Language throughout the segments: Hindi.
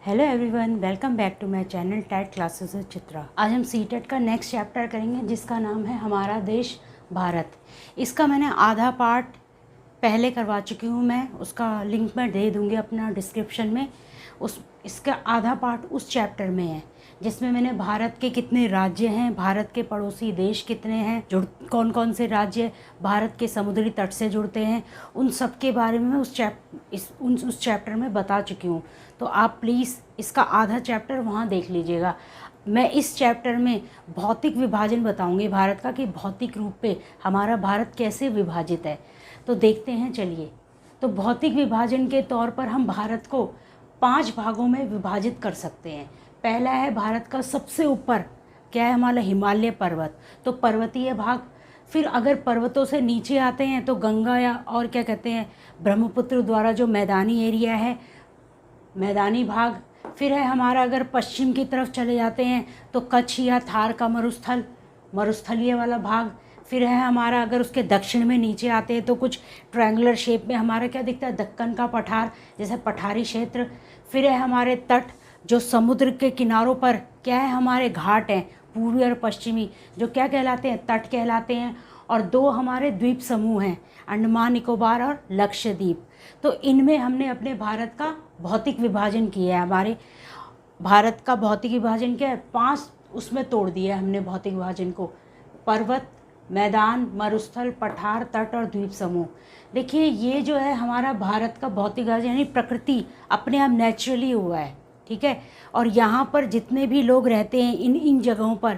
Hello everyone, welcome back to my channel TET classes with Chitra. आज हम सीटेट का नेक्स्ट चैप्टर करेंगे जिसका नाम है हमारा देश भारत। इसका मैंने आधा पार्ट पहले करवा चुकी हूँ, मैं उसका लिंक मैं दे दूँगी अपना डिस्क्रिप्शन में। इसका आधा पार्ट उस चैप्टर में है जिसमें मैंने भारत के कितने राज्य हैं, भारत के पड़ोसी देश कितने हैं, कौन कौन से राज्य भारत के समुद्री तट से जुड़ते हैं, उन सब के बारे में उस चैप्टर में बता चुकी हूँ। तो आप प्लीज़ इसका आधा चैप्टर वहाँ देख लीजिएगा। मैं इस चैप्टर में भौतिक विभाजन बताऊँगी भारत का, कि भौतिक रूप पे हमारा भारत कैसे विभाजित है। तो देखते हैं, चलिए। तो भौतिक विभाजन के तौर पर हम भारत को 5 भागों में विभाजित कर सकते हैं। पहला है भारत का सबसे ऊपर क्या है, हमारा हिमालय पर्वत, तो पर्वतीय भाग। फिर अगर पर्वतों से नीचे आते हैं तो गंगा या और क्या कहते हैं ब्रह्मपुत्र द्वारा जो मैदानी एरिया है, मैदानी भाग। फिर है हमारा, अगर पश्चिम की तरफ चले जाते हैं तो कच्छ या थार का मरुस्थलीय वाला भाग। फिर है हमारा, अगर उसके दक्षिण में नीचे आते हैं तो कुछ ट्रायंगुलर शेप में हमारा क्या दिखता है, दक्कन का पठार, जैसे पठारी क्षेत्र। फिर है हमारे तट, जो समुद्र के किनारों पर क्या है, हमारे घाट हैं पूर्वी और पश्चिमी, जो क्या कहलाते हैं, तट कहलाते हैं। और 2 हमारे द्वीप समूह हैं, अंडमान निकोबार और लक्षद्वीप। तो इनमें हमने अपने भारत का भौतिक विभाजन किया है। हमारे भारत का भौतिक विभाजन क्या है, 5 उसमें तोड़ दिया है हमने भौतिक विभाजन को। पर्वत, मैदान, मरुस्थल, पठार, तट और द्वीप समूह। देखिए, ये जो है हमारा भारत का भौतिक विभाजन, यानी प्रकृति अपने आप नेचुरली हुआ है, ठीक है। और यहाँ पर जितने भी लोग रहते हैं इन जगहों पर,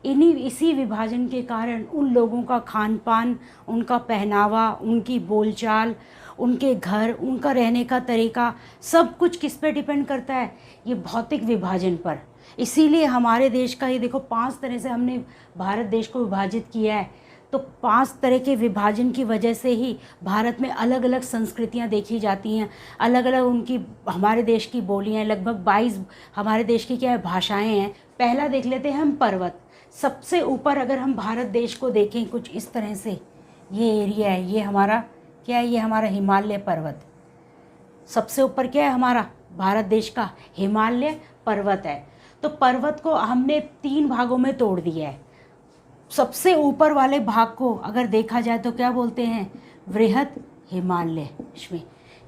इसी विभाजन के कारण उन लोगों का खान पान, उनका पहनावा, उनकी बोलचाल, उनके घर, उनका रहने का तरीका, सब कुछ किस पे डिपेंड करता है, ये भौतिक विभाजन पर। इसीलिए हमारे देश का ये देखो 5 तरह से हमने भारत देश को विभाजित किया है। तो 5 तरह के विभाजन की वजह से ही भारत में अलग अलग संस्कृतियां देखी जाती हैं, अलग अलग उनकी, हमारे देश की बोलियां, लगभग 22 हमारे देश की क्या है भाषाएं हैं। पहला देख लेते हैं हम पर्वत। सबसे ऊपर अगर हम भारत देश को देखें कुछ इस तरह से, ये एरिया है, ये हमारा क्या है, ये हमारा हिमालय पर्वत। सबसे ऊपर क्या है हमारा भारत देश का, हिमालय पर्वत है। तो पर्वत को हमने 3 भागों में तोड़ दिया है। सबसे ऊपर वाले भाग को अगर देखा जाए तो क्या बोलते हैं, वृहद हिमालय। इसमें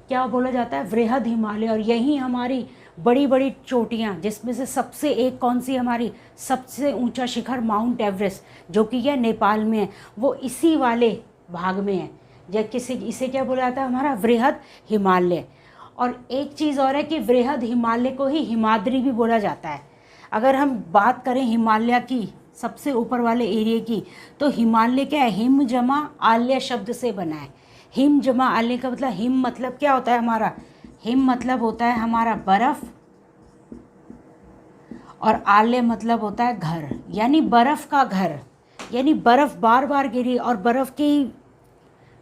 क्या बोला जाता है, वृहद हिमालय। और यही हमारी बड़ी बड़ी चोटियाँ, जिसमें से सबसे एक कौन सी, हमारी सबसे ऊंचा शिखर माउंट एवरेस्ट, जो कि यह नेपाल में है, वो इसी वाले भाग में है। या इसे क्या बोला जाता है, हमारा वृहद हिमालय। और एक चीज़ और है कि वृहद हिमालय को ही हिमाद्री भी बोला जाता है। अगर हम बात करें हिमालय की, सबसे ऊपर वाले एरिया की, तो हिमालय क्या है, हिम जमा आल्य शब्द से बना है। हिम जमा आल्य का मतलब, हिम मतलब क्या होता है हमारा, हिम मतलब होता है हमारा बर्फ, और आल्य मतलब होता है घर, यानी बर्फ़ का घर। यानी बर्फ़ बार बार गिरी और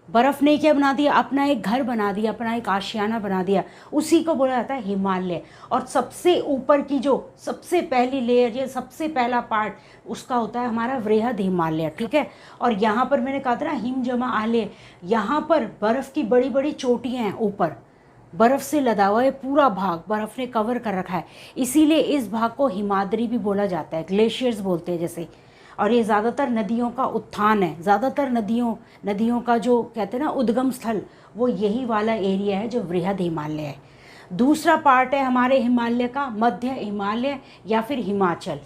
बर्फ़ ने क्या बना दिया, अपना एक घर बना दिया, अपना एक आशियाना बना दिया, उसी को बोला जाता है हिमालय। और सबसे ऊपर की जो सबसे पहली लेयर, या सबसे पहला पार्ट, उसका होता है हमारा वृहद हिमालय, ठीक है। और यहाँ पर मैंने कहा था ना, हिम जमा आल्य, यहाँ पर बर्फ़ की बड़ी बड़ी चोटियाँ हैं, ऊपर बर्फ़ से लदा हुआ है पूरा भाग, बर्फ़ ने कवर कर रखा है, इसीलिए इस भाग को हिमाद्री भी बोला जाता है, ग्लेशियर्स बोलते हैं जैसे। और ये ज़्यादातर नदियों का उत्थान है, ज़्यादातर नदियों का जो कहते हैं ना उद्गम स्थल, वो यही वाला एरिया है जो वृहद हिमालय है। दूसरा पार्ट है हमारे हिमालय का मध्य हिमालय या फिर हिमाचल।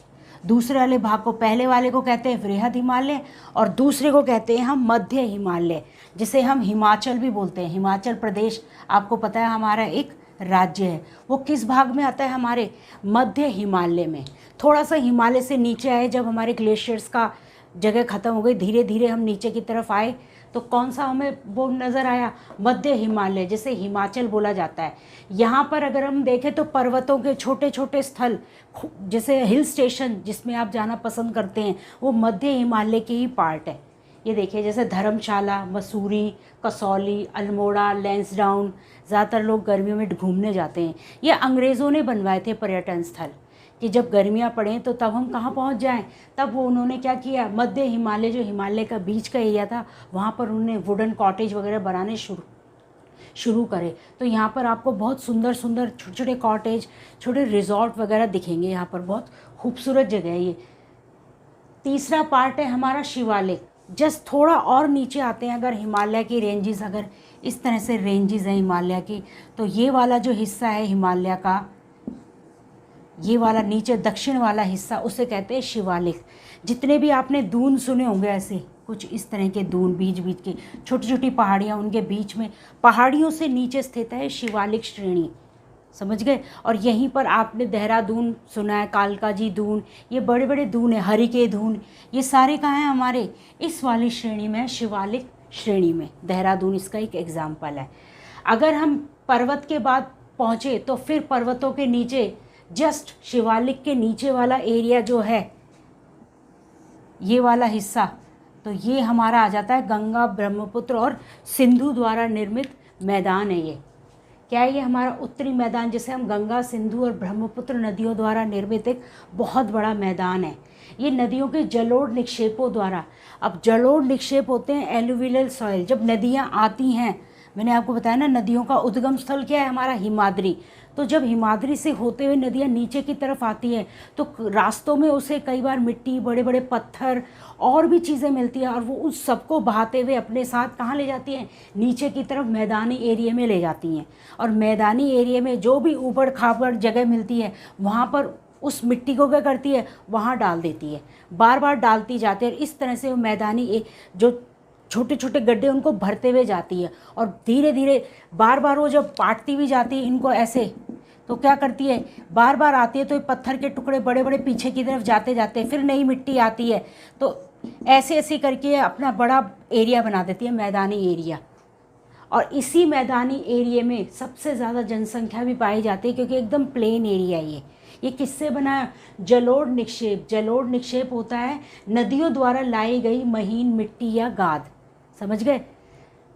दूसरे वाले भाग को, पहले वाले को कहते हैं वृहद हिमालय, और दूसरे को कहते हैं हम मध्य हिमालय, जिसे हम हिमाचल भी बोलते हैं। हिमाचल प्रदेश आपको पता है हमारा एक राज्य है, वो किस भाग में आता है, हमारे मध्य हिमालय में। थोड़ा सा हिमालय से नीचे आए, जब हमारे ग्लेशियर्स का जगह ख़त्म हो गई, धीरे धीरे हम नीचे की तरफ आए, तो कौन सा हमें वो नज़र आया, मध्य हिमालय, जिसे हिमाचल बोला जाता है। यहाँ पर अगर हम देखें तो पर्वतों के छोटे छोटे स्थल, जैसे हिल स्टेशन जिसमें आप जाना पसंद करते हैं, वो मध्य हिमालय के ही पार्ट है। ये देखिए, जैसे धर्मशाला, मसूरी, कसौली, अल्मोड़ा, लैंसडाउन, ज़्यादातर लोग गर्मियों में घूमने जाते हैं। ये अंग्रेज़ों ने बनवाए थे पर्यटन स्थल, कि जब गर्मियाँ पड़ें तो तब हम कहाँ पहुँच जाएं। तब वो उन्होंने क्या किया, मध्य हिमालय, जो हिमालय का बीच का एरिया था, वहाँ पर उन्होंने वुडन कॉटेज वगैरह बनाने शुरू करें तो यहाँ पर आपको बहुत सुंदर सुंदर छोटे छोटे कॉटेज, छोटे रिजॉर्ट वगैरह दिखेंगे। यहाँ पर बहुत खूबसूरत जगह है ये। तीसरा पार्ट है हमारा शिवालिक। जस्ट थोड़ा और नीचे आते हैं, अगर हिमालय की रेंजेस, अगर इस तरह से रेंजेस हैं हिमालय की, तो ये वाला जो हिस्सा है हिमालय का, ये वाला नीचे दक्षिण वाला हिस्सा, उसे कहते हैं शिवालिक। जितने भी आपने दून सुने होंगे, ऐसे कुछ इस तरह के दून, बीच बीच की छोटी छोटी पहाड़ियाँ, उनके बीच में पहाड़ियों से नीचे स्थित है शिवालिक श्रेणी, समझ गए। और यहीं पर आपने देहरादून सुना है, कालका जी दून, ये बड़े बड़े दून है, हरिके दून, ये सारे कहाँ हैं हमारे इस वाली श्रेणी में, शिवालिक श्रेणी में। देहरादून इसका एक एग्जाम्पल है। अगर हम पर्वत के बाद पहुँचे तो फिर पर्वतों के नीचे, जस्ट शिवालिक के नीचे वाला एरिया जो है, ये वाला हिस्सा, तो ये हमारा आ जाता है गंगा, ब्रह्मपुत्र और सिंधु द्वारा निर्मित मैदान है। ये क्या है? ये हमारा उत्तरी मैदान, जिसे हम गंगा, सिंधु और ब्रह्मपुत्र नदियों द्वारा निर्मित एक बहुत बड़ा मैदान है। ये नदियों के जलोढ़ निक्षेपों द्वारा, अब जलोढ़ निक्षेप होते हैं एलुवियल सॉइल। जब नदियाँ आती हैं, मैंने आपको बताया ना, नदियों का उद्गम स्थल क्या है हमारा, हिमाद्री। तो जब हिमाद्री से होते हुए नदियाँ नीचे की तरफ आती हैं तो रास्तों में उसे कई बार मिट्टी, बड़े बड़े पत्थर और भी चीज़ें मिलती हैं, और वो उस सबको बहाते हुए अपने साथ कहाँ ले जाती हैं, नीचे की तरफ मैदानी एरिया में ले जाती हैं। और मैदानी एरिया में जो भी ऊबड़ खाबड़ जगह मिलती है, वहाँ पर उस मिट्टी को क्या करती है, वहाँ डाल देती है, बार बार डालती जाती है। और इस तरह से वो मैदानी जो छोटे छोटे गड्ढे, उनको भरते हुए जाती है। और धीरे धीरे बार बार वो जब पाटती भी जाती है इनको ऐसे, तो क्या करती है, बार बार आती है तो ये पत्थर के टुकड़े बड़े बड़े पीछे की तरफ जाते जाते, फिर नई मिट्टी आती है, तो ऐसे ऐसे करके अपना बड़ा एरिया बना देती है, मैदानी एरिया। और इसी मैदानी एरिया में सबसे ज़्यादा जनसंख्या भी पाई जाती है, क्योंकि एकदम प्लेन एरिया है ये किससे बना है, जलोढ़ निक्षेप। जलोढ़ निक्षेप होता है नदियों द्वारा लाई गई महीन मिट्टी या गाद, समझ गए।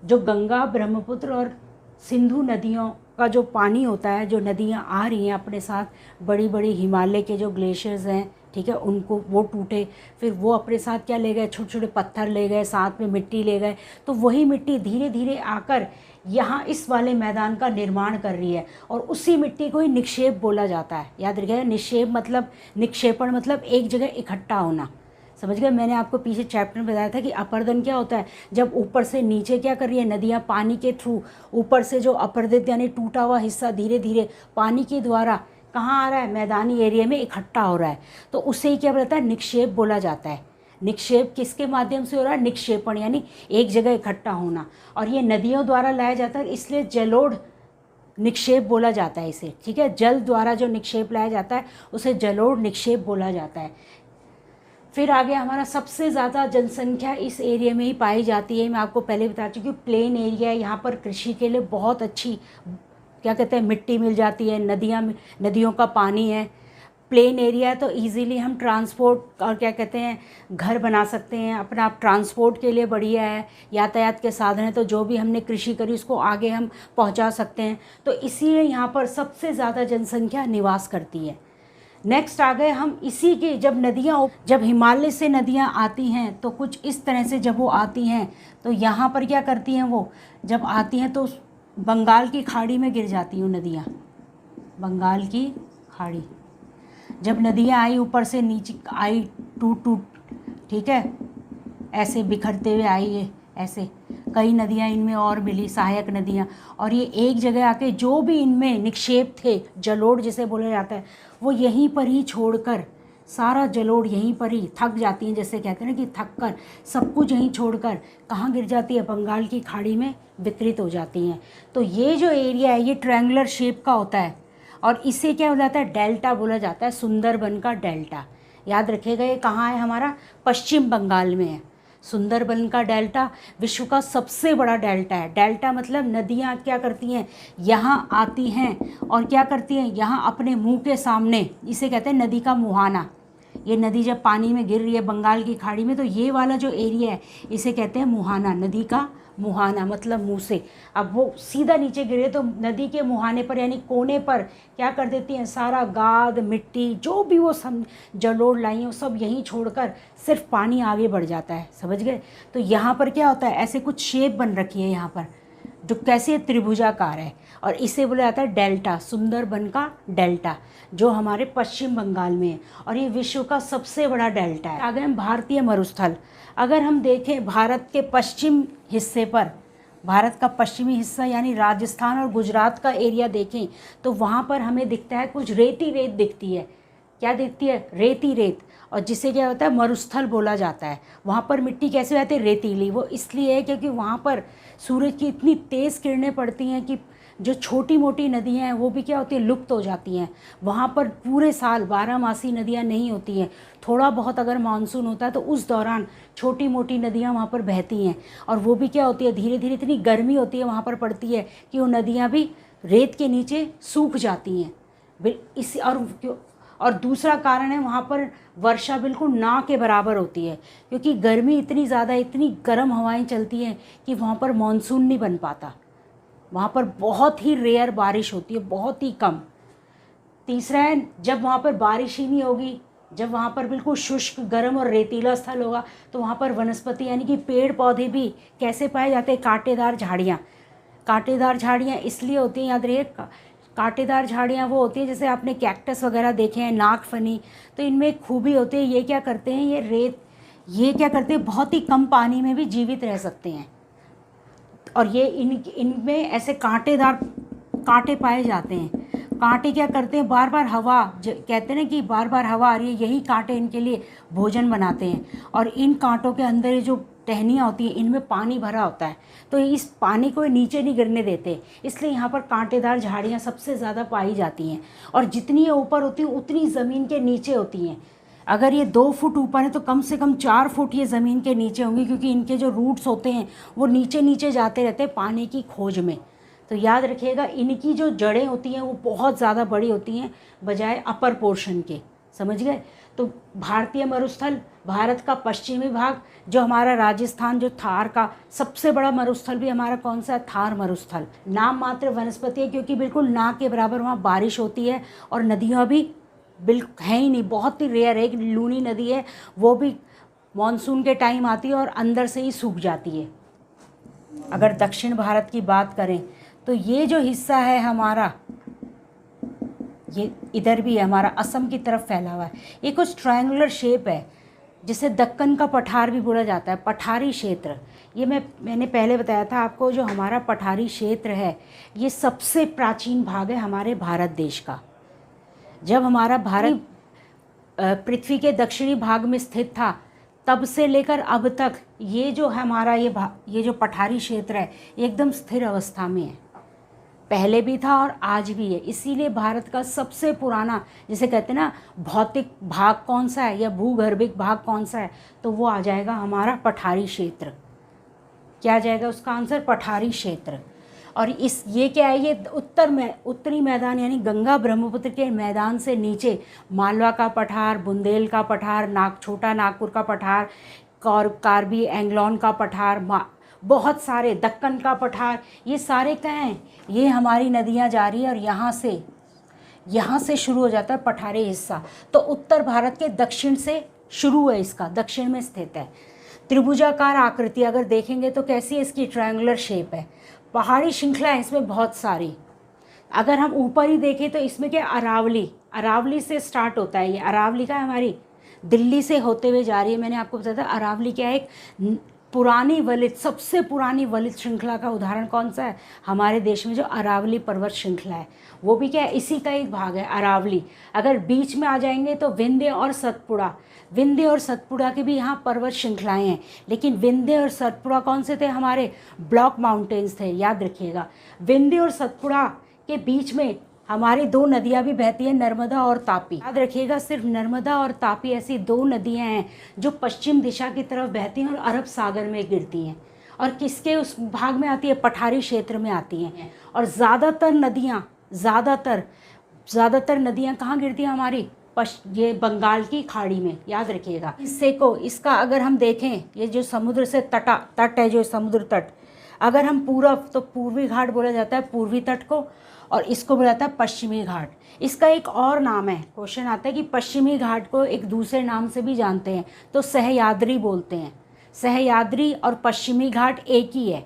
जो गंगा, ब्रह्मपुत्र और सिंधु नदियों का जो पानी होता है, जो नदियाँ आ रही हैं अपने साथ, बड़ी बड़ी हिमालय के जो ग्लेशियर्स हैं, ठीक है, उनको वो टूटे, फिर वो अपने साथ क्या ले गए, छोटे छोटे पत्थर ले गए, साथ में मिट्टी ले गए, तो वही मिट्टी धीरे धीरे आकर यहाँ इस वाले मैदान का निर्माण कर रही है। और उसी मिट्टी को ही निक्षेप बोला जाता है। याद रखिएगा, निक्षेप मतलब, निक्षेपण मतलब एक जगह इकट्ठा होना, समझ गए। मैंने आपको पीछे चैप्टर में बताया था कि अपर्दन क्या होता है, जब ऊपर से नीचे क्या कर रही है नदियाँ, पानी के थ्रू ऊपर से जो अपर्दित यानी टूटा हुआ हिस्सा धीरे धीरे पानी के द्वारा कहाँ आ रहा है, मैदानी एरिया में इकट्ठा हो रहा है, तो उसे ही क्या बोलता है, निक्षेप बोला जाता है। निक्षेप किसके माध्यम से हो रहा है, निक्षेपण यानी एक जगह इकट्ठा होना। और ये नदियों द्वारा लाया जाता है, इसलिए जलोढ़ निक्षेप बोला जाता है इसे, ठीक है। जल द्वारा जो निक्षेप लाया जाता है उसे जलोढ़ निक्षेप बोला जाता है। फिर आगे हमारा सबसे ज़्यादा जनसंख्या इस एरिया में ही पाई जाती है। मैं आपको पहले बता चुकी हूँ, प्लेन एरिया है, यहाँ पर कृषि के लिए बहुत अच्छी क्या कहते हैं मिट्टी मिल जाती है, नदियों का पानी है, प्लेन एरिया है, तो इजीली हम ट्रांसपोर्ट और क्या कहते हैं घर बना सकते हैं अपना, आप ट्रांसपोर्ट के लिए बढ़िया है, यातायात के साधन है, तो जो भी हमने कृषि करी उसको आगे हम पहुंचा सकते हैं। तो इसीलिए यहाँ पर सबसे ज़्यादा जनसंख्या निवास करती है। नेक्स्ट आ गए हम इसी के, जब हिमालय से नदियाँ आती हैं तो कुछ इस तरह से जब वो आती हैं तो यहाँ पर क्या करती हैं, वो जब आती हैं तो बंगाल की खाड़ी में गिर जाती हैं नदियाँ। बंगाल की खाड़ी, जब नदियाँ आई ऊपर से नीचे आई, टूट ठीक है, ऐसे बिखरते हुए आई है, ऐसे कई नदियाँ इनमें और मिली, सहायक नदियाँ, और ये एक जगह आके जो भी इनमें निक्षेप थे, जलोढ़ जिसे बोला जाता है, वो यहीं पर ही छोड़कर, सारा जलोढ़ यहीं पर ही थक जाती हैं, जैसे कहते हैं ना कि थक कर सब कुछ यहीं छोड़कर कहाँ गिर जाती है, बंगाल की खाड़ी में वितरित हो जाती हैं। तो ये जो एरिया है ये ट्रायंगुलर शेप का होता है, और इसे क्या हो जाता है, डेल्टा बोला जाता है, सुंदरबन का डेल्टा। याद रखिएगा, ये कहाँ है, हमारा पश्चिम बंगाल में है। सुंदरबन का डेल्टा विश्व का सबसे बड़ा डेल्टा है। डेल्टा मतलब नदियाँ क्या करती हैं, यहाँ आती हैं और क्या करती हैं, यहाँ अपने मुंह के सामने, इसे कहते हैं नदी का मुहाना। ये नदी जब पानी में गिर रही है बंगाल की खाड़ी में, तो ये वाला जो एरिया है इसे कहते हैं मुहाना, नदी का मुहाना मतलब मुंह से। अब वो सीधा नीचे गिरे तो नदी के मुहाने पर यानी कोने पर क्या कर देती हैं, सारा गाद मिट्टी जो भी वो सब जलोढ़ लाई हैं वो सब यहीं छोड़कर सिर्फ पानी आगे बढ़ जाता है, समझ गए। तो यहाँ पर क्या होता है, ऐसे कुछ शेप बन रखी है यहाँ पर, जो कैसी है, त्रिभुजाकार है, और इसे बोला जाता है डेल्टा, सुंदरबन का डेल्टा, जो हमारे पश्चिम बंगाल में है, और ये विश्व का सबसे बड़ा डेल्टा है। आगे हम भारतीय मरुस्थल, अगर हम देखें भारत के पश्चिम हिस्से पर, भारत का पश्चिमी हिस्सा यानी राजस्थान और गुजरात का एरिया देखें तो वहाँ पर हमें दिखता है कुछ रेती रेत दिखती है। क्या दिखती है? रेती रेत, और जिसे क्या होता है, मरुस्थल बोला जाता है। वहाँ पर मिट्टी कैसे रहती है? रेतीली। वो इसलिए है क्योंकि वहाँ पर सूरज की इतनी तेज़ किरणें पड़ती हैं कि जो छोटी मोटी नदियाँ हैं वो भी क्या होती है, लुप्त हो जाती हैं। वहाँ पर पूरे साल 12 नदियाँ नहीं होती हैं, थोड़ा बहुत अगर मानसून होता है तो उस दौरान छोटी मोटी नदियाँ वहाँ पर बहती हैं, और वो भी क्या होती है, धीरे धीरे इतनी गर्मी होती है वहाँ पर पड़ती है कि वो नदियाँ भी रेत के नीचे सूख जाती हैं। इस और दूसरा कारण है, वहाँ पर वर्षा बिल्कुल ना के बराबर होती है, क्योंकि गर्मी इतनी ज़्यादा, इतनी गर्म हवाएं चलती हैं कि वहाँ पर मानसून नहीं बन पाता। वहाँ पर बहुत ही रेयर बारिश होती है, बहुत ही कम। तीसरा है, जब वहाँ पर बारिश ही नहीं होगी, जब वहाँ पर बिल्कुल शुष्क, गर्म और रेतीला स्थल होगा, तो वहाँ पर वनस्पति यानी कि पेड़ पौधे भी कैसे पाए जाते हैं? कांटेदार झाड़ियाँ। कांटेदार झाड़ियाँ इसलिए होती हैं, याद रहिए, कांटेदार झाड़ियाँ वो होती हैं, जैसे आपने कैक्टस वगैरह देखे हैं, नागफनी, तो इनमें एक खूबी होती है, ये क्या करते हैं, ये क्या करते हैं, बहुत ही कम पानी में भी जीवित रह सकते हैं, और ये इनमें ऐसे कांटेदार कांटे पाए जाते हैं। कांटे क्या करते हैं, बार बार हवा, कहते हैं ना कि बार बार हवा आ रही है, यही कांटे इनके लिए भोजन बनाते हैं, और इन कांटों के अंदर ये जो टहनियाँ होती हैं, इनमें पानी भरा होता है, तो इस पानी को नीचे नहीं गिरने देते, इसलिए यहाँ पर कांटेदार झाड़ियाँ सबसे ज़्यादा पाई जाती हैं। और जितनी ये ऊपर होती हैं उतनी ज़मीन के नीचे होती हैं। अगर ये 2 फुट ऊपर है तो कम से कम 4 फुट ये ज़मीन के नीचे होंगी, क्योंकि इनके जो रूट्स होते हैं वो नीचे नीचे जाते रहते हैं पानी की खोज में। तो याद रखिएगा, इनकी जो जड़ें होती हैं वो बहुत ज़्यादा बड़ी होती हैं बजाय अपर पोर्शन के, समझ गए। तो भारतीय मरुस्थल, भारत का पश्चिमी भाग, जो हमारा राजस्थान, जो थार का सबसे बड़ा मरुस्थल भी हमारा कौन सा है? थार मरुस्थल। नाम मात्र वनस्पति है, क्योंकि बिल्कुल ना के बराबर वहाँ बारिश होती है, और नदियाँ भी बिल्कुल है ही नहीं, बहुत ही रेयर है। एक लूनी नदी है, वो भी मॉनसून के टाइम आती है और अंदर से ही सूख जाती है। अगर दक्षिण भारत की बात करें तो ये जो हिस्सा है हमारा, ये इधर भी है, हमारा असम की तरफ फैला हुआ है। ये कुछ ट्रायंगुलर शेप है, जिसे दक्कन का पठार भी बोला जाता है, पठारी क्षेत्र। ये मैंने पहले बताया था आपको, जो हमारा पठारी क्षेत्र है ये सबसे प्राचीन भाग है हमारे भारत देश का। जब हमारा भारत पृथ्वी के दक्षिणी भाग में स्थित था, तब से लेकर अब तक ये जो हमारा ये जो पठारी क्षेत्र है एकदम स्थिर अवस्था में है। पहले भी था और आज भी है। इसीलिए भारत का सबसे पुराना, जिसे कहते हैं ना, भौतिक भाग कौन सा है या भूगर्भिक भाग कौन सा है, तो वो आ जाएगा हमारा पठारी क्षेत्र। क्या आ जाएगा उसका आंसर? पठारी क्षेत्र। और ये क्या है, ये उत्तरी मैदान यानी गंगा ब्रह्मपुत्र के मैदान से नीचे मालवा का पठार, बुंदेल का पठार, छोटा नागपुर का पठार, कार्बी एंग्लोन का पठार, बहुत सारे, दक्कन का पठार, ये सारे क्या हैं? ये हमारी नदियाँ जा रही है, और यहाँ से शुरू हो जाता है पठारी हिस्सा। तो उत्तर भारत के दक्षिण से शुरू है, इसका दक्षिण में स्थित है। त्रिभुजाकार आकृति अगर देखेंगे तो कैसी है इसकी? ट्रायंगुलर शेप है। पहाड़ी श्रृंखला है इसमें बहुत सारी। अगर हम ऊपर ही देखें तो इसमें क्या, अरावली से स्टार्ट होता है। ये अरावली का हमारी दिल्ली से होते हुए जा रही है। मैंने आपको बताया था अरावली क्या है, एक पुरानी वलित, सबसे पुरानी वलित श्रृंखला का उदाहरण कौन सा है? हमारे देश में जो अरावली पर्वत श्रृंखला है, वो भी क्या है, इसी का एक भाग है अरावली। अगर बीच में आ जाएंगे तो विंध्य और सतपुड़ा के भी यहाँ पर्वत श्रृंखलाएं हैं, लेकिन विंध्य और सतपुड़ा कौन से थे? हमारे ब्लॉक माउंटेन्स थे, याद रखिएगा। विंध्य और सतपुड़ा के बीच में हमारी 2 नदियाँ भी बहती हैं, नर्मदा और तापी। याद रखिएगा, सिर्फ नर्मदा और तापी ऐसी 2 नदियाँ हैं जो पश्चिम दिशा की तरफ बहती हैं और अरब सागर में गिरती हैं, और किसके उस भाग में आती है? पठारी क्षेत्र में आती हैं। और ज़्यादातर नदियाँ कहाँ गिरती हैं? हमारी ये बंगाल की खाड़ी में, याद रखिएगा। इसका अगर हम देखें, ये जो समुद्र से तट है, जो समुद्र तट, अगर हम तो पूर्वी घाट बोला जाता है पूर्वी तट को, और इसको बोला जाता है पश्चिमी घाट। इसका एक और नाम है, क्वेश्चन आता है कि पश्चिमी घाट को एक दूसरे नाम से भी जानते हैं, तो सहयाद्री बोलते हैं। सहयाद्री और पश्चिमी घाट एक ही है।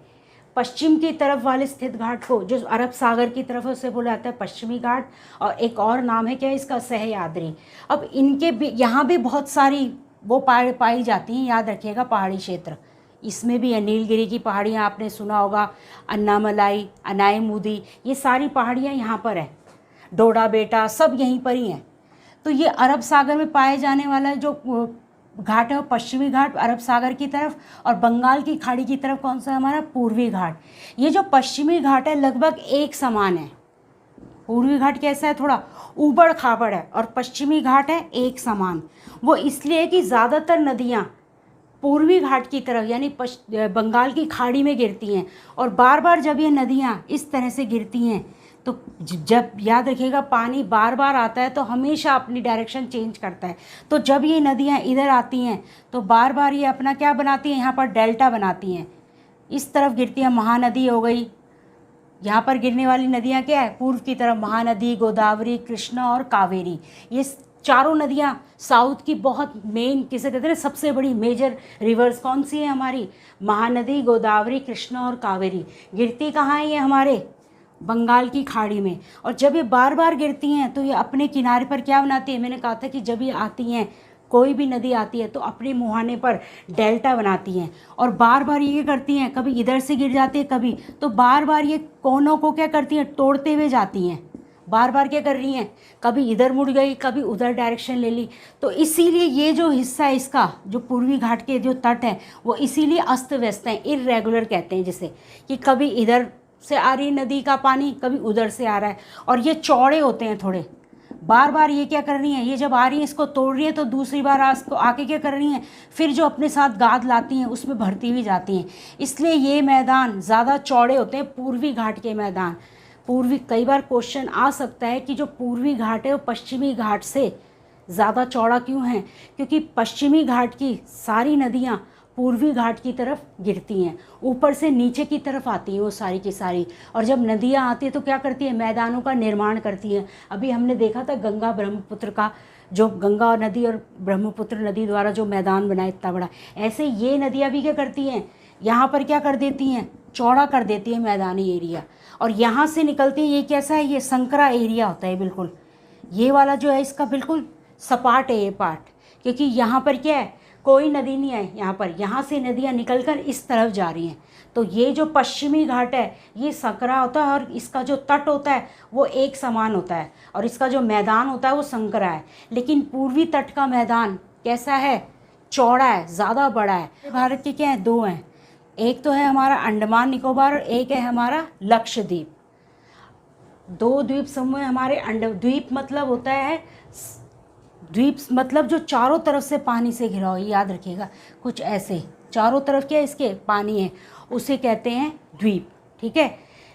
पश्चिम की तरफ वाले स्थित घाट को, जो अरब सागर की तरफ है, उसे बोला जाता है पश्चिमी घाट। और एक और नाम है क्या इसका, सह्याद्री। अब इनके भी यहाँ भी बहुत सारी वो पाई जाती हैं, याद रखिएगा, पहाड़ी क्षेत्र। इसमें भी है नीलगिरी की पहाड़ियाँ, आपने सुना होगा, अन्नामलाई, अनाईमुदी, ये सारी पहाड़ियाँ यहाँ पर है। डोडा बेटा सब यहीं पर ही हैं। तो ये अरब सागर में पाए जाने वाला जो घाट है वो पश्चिमी घाट अरब सागर की तरफ, और बंगाल की खाड़ी की तरफ कौन सा है हमारा, पूर्वी घाट। ये जो पश्चिमी घाट है लगभग एक समान है। पूर्वी घाट कैसा है, थोड़ा ऊबड़ खाबड़ है, और पश्चिमी घाट है एक समान। वो इसलिए कि ज़्यादातर नदियाँ पूर्वी घाट की तरफ यानी बंगाल की खाड़ी में गिरती हैं, और बार बार जब ये नदियाँ इस तरह से गिरती हैं तो जब, याद रखिएगा, पानी बार बार आता है तो हमेशा अपनी डायरेक्शन चेंज करता है। तो जब ये नदियाँ इधर आती हैं तो बार बार ये अपना क्या बनाती हैं, यहाँ पर डेल्टा बनाती हैं, इस तरफ गिरती हैं। महानदी हो गई, यहाँ पर गिरने वाली नदियाँ क्या है, पूर्व की तरफ महानदी, गोदावरी, कृष्णा और कावेरी। ये चारों नदियाँ साउथ की बहुत मेन, किसे कहते हैं, सबसे बड़ी मेजर रिवर्स कौन सी है हमारी, महानदी, गोदावरी, कृष्णा और कावेरी। गिरती कहाँ है ये हमारे बंगाल की खाड़ी में। और जब ये बार बार गिरती हैं तो ये अपने किनारे पर क्या बनाती है, मैंने कहा था कि जब ये आती हैं, कोई भी नदी आती है तो अपने मुहाने पर डेल्टा बनाती हैं, और बार बार ये करती हैं, कभी इधर से गिर जाती है कभी, तो बार बार ये कोनों को क्या करती हैं, तोड़ते हुए जाती हैं। बार बार क्या कर रही हैं, कभी इधर मुड़ गई, कभी उधर डायरेक्शन ले ली। तो इसीलिए ये जो हिस्सा है इसका, जो पूर्वी घाट के जो तट हैं, वो इसीलिए अस्त व्यस्त हैं, इर्रेगुलर कहते हैं जिसे, कि कभी इधर से आ रही नदी का पानी, कभी उधर से आ रहा है, और ये चौड़े होते हैं थोड़े। बार बार ये क्या कर रही हैं, ये जब आ रही हैं इसको तोड़ रही है, तो दूसरी बार इसको आके क्या कर रही हैं, फिर जो अपने साथ गाद लाती हैं उसमें भरती हुई जाती हैं। इसलिए ये मैदान ज़्यादा चौड़े होते हैं, पूर्वी घाट के मैदान। पूर्वी, कई बार क्वेश्चन आ सकता है कि जो पूर्वी घाट है वो पश्चिमी घाट से ज़्यादा चौड़ा क्यों है, क्योंकि पश्चिमी घाट की सारी नदियाँ पूर्वी घाट की तरफ गिरती हैं, ऊपर से नीचे की तरफ आती हैं वो सारी की सारी। और जब नदियाँ आती हैं तो क्या करती हैं, मैदानों का निर्माण करती हैं। अभी हमने देखा था गंगा ब्रह्मपुत्र का, जो गंगा नदी और ब्रह्मपुत्र नदी द्वारा जो मैदान बना इतना बड़ा, ऐसे ये नदियाँ भी क्या करती हैं, यहाँ पर क्या कर देती हैं, चौड़ा कर देती है मैदानी एरिया। और यहाँ से निकलती है, ये कैसा है, ये संकरा एरिया होता है बिल्कुल। ये वाला जो है इसका बिल्कुल सपाट है ये पार्ट, क्योंकि यहाँ पर क्या है, कोई नदी नहीं है यहाँ पर, यहाँ से नदियाँ निकलकर इस तरफ जा रही हैं। तो ये जो पश्चिमी घाट है ये संकरा होता है, और इसका जो तट होता है वो एक समान होता है, और इसका जो मैदान होता है वो संकरा है। लेकिन पूर्वी तट का मैदान कैसा है, चौड़ा है, ज़्यादा बड़ा है। भारत के क्या हैं, दो हैं, एक तो है हमारा अंडमान निकोबार और एक है हमारा लक्षद्वीप। दो द्वीप समूह है हमारे। द्वीप मतलब होता है, द्वीप मतलब जो चारों तरफ से पानी से घिरा हो, याद रखिएगा, कुछ ऐसे चारों तरफ क्या है इसके पानी है, उसे कहते हैं द्वीप। ठीक है,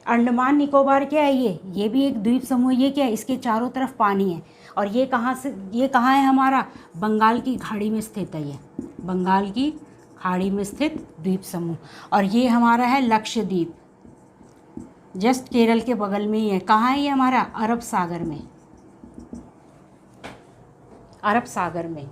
अंडमान निकोबार क्या है, ये भी एक द्वीप समूह। ये क्या है, इसके चारों तरफ पानी है, और ये कहाँ है हमारा, बंगाल की खाड़ी में स्थित है, ये बंगाल की खाड़ी में स्थित द्वीप समूह। और ये हमारा है लक्षद्वीप, जस्ट केरल के बगल में ही है। कहाँ है ये हमारा, अरब सागर में, अरब सागर में।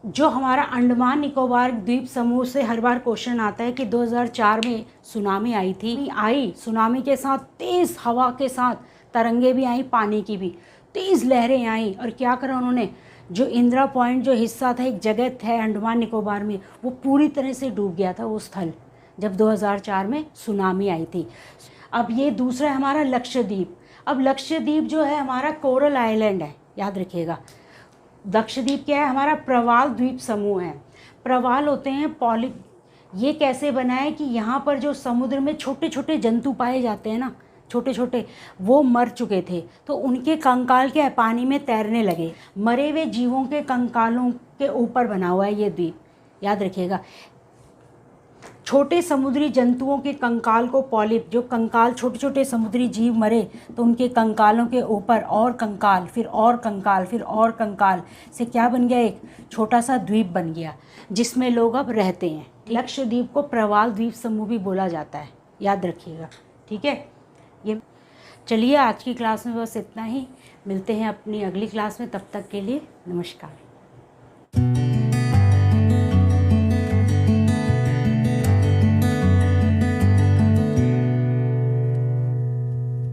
जो हमारा अंडमान निकोबार द्वीप समूह से हर बार क्वेश्चन आता है कि 2004 में सुनामी आई थी, सुनामी के साथ तेज़ हवा के साथ तरंगे भी आई, पानी की भी तेज़ लहरें आई, और क्या करा उन्होंने, जो इंदिरा पॉइंट जो हिस्सा था, एक जगह है अंडमान निकोबार में, वो पूरी तरह से डूब गया था वो स्थल, जब 2004 में सुनामी आई थी। अब ये दूसरा है हमारा लक्षद्वीप। अब लक्षद्वीप जो है हमारा कोरल आइलैंड है, याद रखिएगा। लक्षद्वीप क्या है, हमारा प्रवाल द्वीप समूह है। प्रवाल होते हैं ये कैसे बना है कि यहाँ पर जो समुद्र में छोटे छोटे जंतु पाए जाते हैं ना, छोटे छोटे, वो मर चुके थे, तो उनके कंकाल क्या है, पानी में तैरने लगे। मरे हुए जीवों के कंकालों के ऊपर बना हुआ है ये द्वीप, याद रखिएगा। छोटे समुद्री जंतुओं के कंकाल को पॉलिप, जो कंकाल छोटे छोटे समुद्री जीव मरे तो उनके कंकालों के ऊपर और कंकाल, फिर और कंकाल, फिर और कंकाल से क्या बन गया, एक छोटा सा द्वीप बन गया जिसमें लोग अब रहते हैं। लक्षद्वीप को प्रवाल द्वीप समूह भी बोला जाता है, याद रखिएगा। ठीक है, ये चलिए आज की क्लास में बस इतना ही, मिलते हैं अपनी अगली क्लास में, तब तक के लिए नमस्कार।